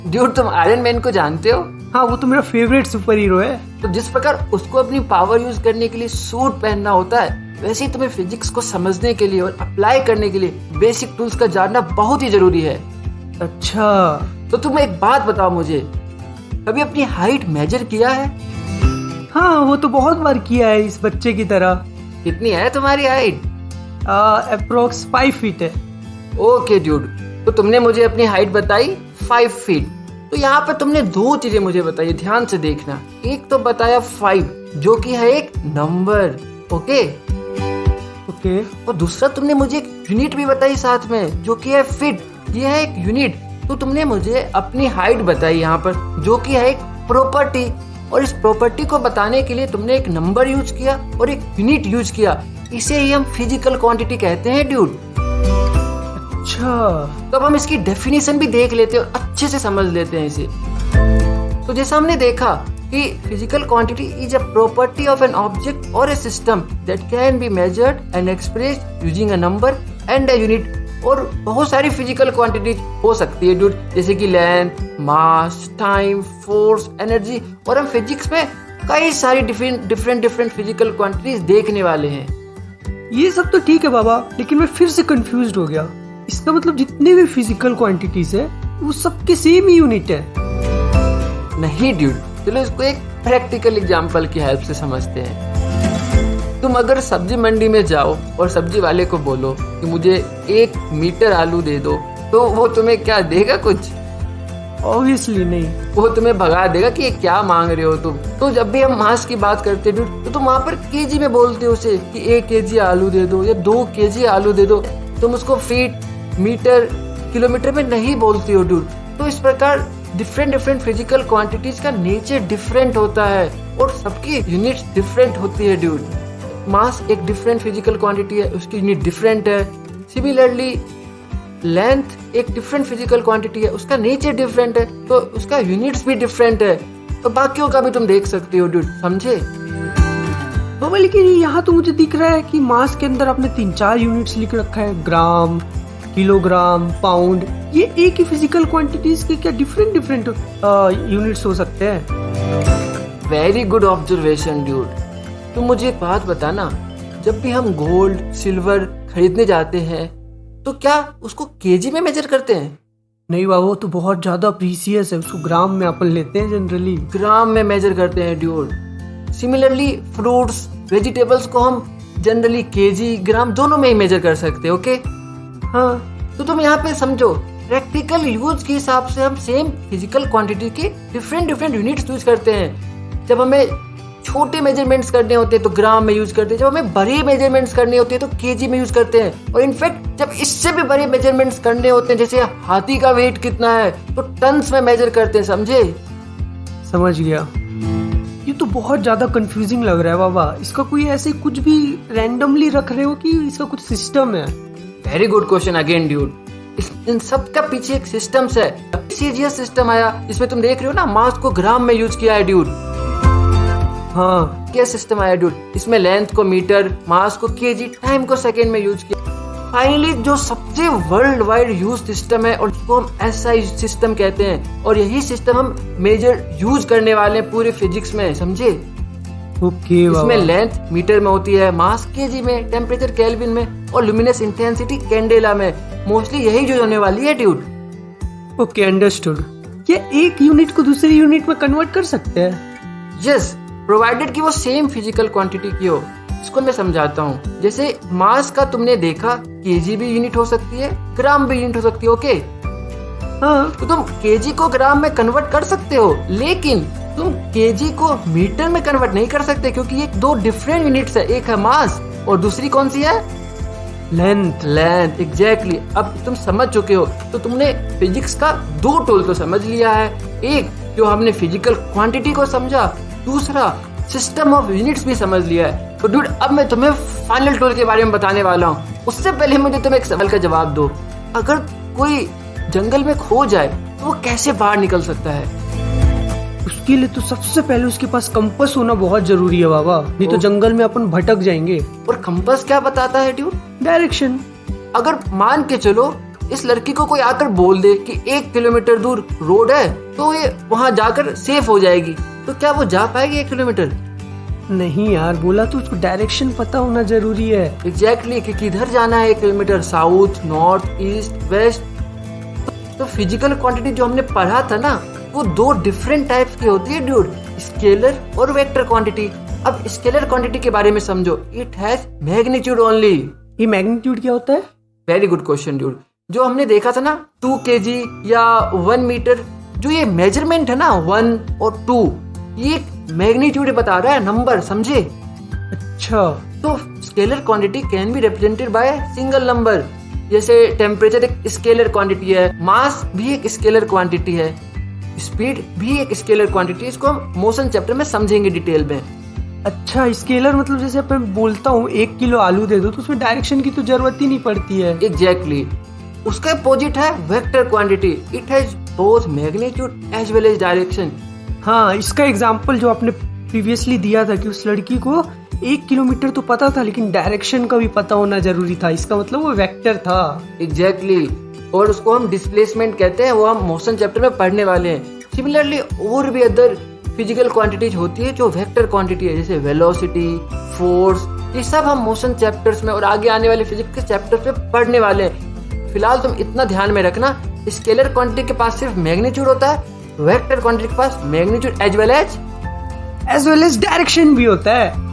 Dude, तुम iron man को जानते हो? हाँ, वो तो मेरा फेवरेट सुपर हीरो है। तो जिस प्रकार उसको अपनी पावर यूज करने के लिए सूट पहनना होता है, वैसे ही तुम्हें फिजिक्स को समझने के लिए और अप्लाई करने के लिए बेसिक टूल्स का जानना बहुत ही जरूरी है। अच्छा, तो तुम एक बात बताओ मुझे, कभी अपनी हाइट मेजर किया है? हाँ वो तो बहुत बार किया है इस बच्चे की तरह। कितनी है तुम्हारी हाइट? अप्रोक्स 5 फीट है। ओके ड्यूड, तो तुमने मुझे अपनी हाइट बताई 5 फीट। तो यहाँ पर तुमने दो चीजें मुझे बताई, ध्यान से देखना। एक तो बताया 5, जो कि है एक नंबर, ओके। और दूसरा तुमने मुझे एक यूनिट भी बताई साथ में, जो कि है फीट। ये है एक यूनिट। तो तुमने मुझे अपनी हाइट बताई यहाँ पर, जो कि है एक प्रॉपर्टी। और इस प्रॉपर्टी को बताने के लिए तुमने एक नंबर यूज किया और एक यूनिट यूज किया। इसे ही हम फिजिकल क्वांटिटी कहते हैं ड्यूड। अच्छा, तो अब हम इसकी डेफिनेशन भी देख लेते हैं और अच्छे से समझ लेते हैं इसे। तो जैसा हमने देखा कि physical quantity is a property of an object और a system that can be measured and expressed using a number and a unit. और बहुत सारी फिजिकल क्वांटिटी हो सकती है ड्यूड, जैसे कि लेंथ, मास, टाइम, फोर्स, एनर्जी। और हम फिजिक्स में कई सारी डिफरेंट फिजिकल क्वांटिटीज देखने वाले हैं। ये सब तो ठीक है बाबा, लेकिन मैं फिर से कंफ्यूज्ड हो गया। इसका मतलब जितने भी फिजिकल क्वांटिटीज है वो सबके सेम ही यूनिट है? नहीं ड्यूड, चलो इसको एक प्रैक्टिकल एग्जांपल की हेल्प से समझते हैं। तुम अगर सब्जी मंडी में जाओ और सब्जी वाले को बोलो कि मुझे 1 मीटर आलू दे दो, तो वो तुम्हें क्या देगा? कुछ ऑब्वियसली नहीं। वो तुम्हें भगा देगा कि ये क्या मांग रहे हो तुम। तो जब भी हम मास की बात करते हैं ड्यूड, तो तुम वहाँ पर केजी में बोलते हो उसे कि 1 केजी आलू दे दो या 2 केजी आलू दे दो। तुम उसको फीट, मीटर, किलोमीटर में नहीं बोलते हो ड्यूड। तो इस प्रकार डिफरेंट फिजिकल क्वांटिटीज का नेचर डिफरेंट होता है और सबकी यूनिट्स डिफरेंट होती है ड्यूड। मास एक डिफरेंट फिजिकल क्वांटिटी है, उसकी यूनिट डिफरेंट है। सिमिलरली लेंथ एक डिफरेंट फिजिकल क्वांटिटी है, उसका नेचर डिफरेंट है, तो उसका यूनिट्स भी डिफरेंट है। तो बाकियों का भी तुम देख सकते हो ड्यूड, समझे? बाबा लेकिन यहाँ तो मुझे दिख रहा है कि मास के अंदर आपने 3-4 यूनिट्स लिख रखा है, ग्राम, किलोग्राम, पाउंड। ये एक ही फिजिकल क्वांटिटीज के क्या डिफरेंट यूनिट्स हो सकते हैं? Very good observation dude. तुम मुझे एक बात बताना, जब भी हम गोल्ड, सिल्वर खरीदने जाते हैं तो क्या उसको केजी में मेजर करते हैं? नहीं बाबा, वो तो बहुत ज्यादा प्रीसियस है, उसको ग्राम में अपन लेते हैं जनरली। ग्राम में मेजर करते हैं ड्यूड। सिमिलरली फ्रूट्स, वेजिटेबल्स को हम जनरली केजी, ग्राम दोनों में ही मेजर कर सकते हैं, ओके? हाँ, तो तुम यहाँ पे समझो, प्रैक्टिकल यूज के हिसाब से हम सेम फिजिकल क्वांटिटी के डिफरेंट यूनिट्स यूज करते हैं। जब हमें छोटे मेजरमेंट्स करने होते हैं तो ग्राम में यूज करते हैं, जब हमें बड़े मेजरमेंट्स करने होते हैं तो केजी में यूज करते हैं। और इनफैक्ट जब इससे भी बड़े मेजरमेंट्स करने होते हैं, जैसे हाथी का वेट कितना है, तो टन्स में मेजर करते हैं, समझे? समझ गया। ये तो बहुत ज्यादा कंफ्यूजिंग लग रहा है बाबा। इसका कोई ऐसे कुछ भी रैंडमली रख रहे हो कि इसका कुछ सिस्टम है? Very good question again dude. इन सब का पीछे एक सिस्टम्स है। सीजीएस सिस्टम आया, इसमें तुम देख रहे हो ना, मास को ग्राम में यूज किया है ड्यूड। हाँ, क्या सिस्टम आया ड्यूड? इसमें लेंथ को मीटर, मास को केजी, टाइम को सेकंड में यूज किया। फाइनली जो सबसे वर्ल्ड वाइड यूज सिस्टम है और उसको हम एसआई सिस्टम कहते हैं, और यही सिस्टम हम मेजर यूज करने वाले हैं पूरे फिजिक्स में, समझे? ओके बाबा। इसमें लेंथ मीटर में होती है, मास केजी में, टेम्परेचर केल्विन में, और लुमिनस इंटेंसिटी कैंडेला में। मोस्टली यही यूज होने वाली है ड्यूड। Okay, understood. ये एक यूनिट को दूसरी यूनिट में कन्वर्ट कर सकते हैं? यस, प्रोवाइडेड कि वो सेम फिजिकल क्वांटिटी की हो। इसको मैं समझाता हूँ। जैसे मास का तुमने देखा, केजी भी यूनिट हो सकती है, ग्राम भी यूनिट हो सकती है, ओके? हाँ, तो तुम केजी को ग्राम में कन्वर्ट कर सकते हो, लेकिन तुम केजी को मीटर में कन्वर्ट नहीं कर सकते, क्योंकि ये 2 डिफरेंट यूनिट्स है। एक है मास और दूसरी कौन सी है? Length, exactly. अब तुम समझ चुके हो, तो तुमने फिजिक्स का 2 टूल तो समझ लिया है। एक जो हमने फिजिकल क्वांटिटी को समझा, दूसरा सिस्टम ऑफ यूनिट्स भी समझ लिया है। तो डूड, अब मैं तुम्हें फाइनल टूल के बारे में बताने वाला हूँ। उससे पहले मुझे तुम एक सवाल का जवाब दो। अगर कोई जंगल में खो जाए तो वो कैसे बाहर निकल सकता है? उसके लिए तो सबसे पहले उसके पास कंपास होना बहुत जरूरी है बाबा, नहीं तो जंगल में अपन भटक जाएंगे। और कंपास क्या बताता है ड्यूड? डायरेक्शन। अगर मान के चलो इस लड़की को कोई आकर बोल दे कि 1 किलोमीटर दूर रोड है तो ये वहां जाकर सेफ हो जाएगी, तो क्या वो जा पाएगी 1 किलोमीटर? नहीं यार, बोला तो उसको डायरेक्शन पता होना जरूरी है। एग्जैक्टली कि किधर जाना है 1 kilometre, south, north, east, west. तो फिजिकल क्वांटिटी जो हमने पढ़ा था ना, वो 2 डिफरेंट टाइप्स की होती है ड्यूड, स्केलर और वेक्टर क्वांटिटी। अब स्केलर क्वांटिटी के बारे में समझो, इट हैज मैग्नीट्यूड ओनली। ये मैग्नीट्यूड क्या होता है? Very good question dude. जो हमने देखा था ना 2 kg या 1 मीटर, जो ये मेजरमेंट है ना 1 और 2, ये मैग्नीट्यूड बता रहा है, नंबर, समझे? अच्छा, तो scalar quantity can be represented by single number. जैसे टेम्परेचर एक स्केलर क्वांटिटी है, मास भी एक स्केलर क्वांटिटी है, स्पीड भी एक स्केलर क्वांटिटी। इसको हम मोशन चैप्टर में समझेंगे डिटेल में। अच्छा, स्केलर मतलब जैसे अपन बोलता हूँ 1 किलो आलू दे दो, तो उसमें डायरेक्शन की तो जरूरत ही नहीं पड़ती है। एग्जैक्टली उसका अपोजिट है vector quantity, it has both magnitude as well as direction. हाँ, इसका एग्जाम्पल जो आपने प्रीवियसली दिया था कि उस लड़की को 1 किलोमीटर तो पता था लेकिन डायरेक्शन का भी पता होना जरूरी था, इसका मतलब वो वेक्टर था। एग्जैक्टली और उसको हम डिस्प्लेसमेंट कहते हैं, वो हम मोशन चैप्टर में पढ़ने वाले हैं। सिमिलरली और भी अदर फिजिकल क्वांटिटीज होती है जो वेक्टर क्वांटिटी है, जैसे वेलोसिटी, फोर्स, ये सब हम मोशन चैप्टर्स में और आगे आने वाले फिजिक्स के चैप्टर्स में पढ़ने वाले हैं। फिलहाल तुम इतना ध्यान में रखना, स्केलर क्वांटिटी के पास सिर्फ मैग्नीट्यूड होता है, वेक्टर क्वांटिटी के पास magnitude as well as direction भी होता है।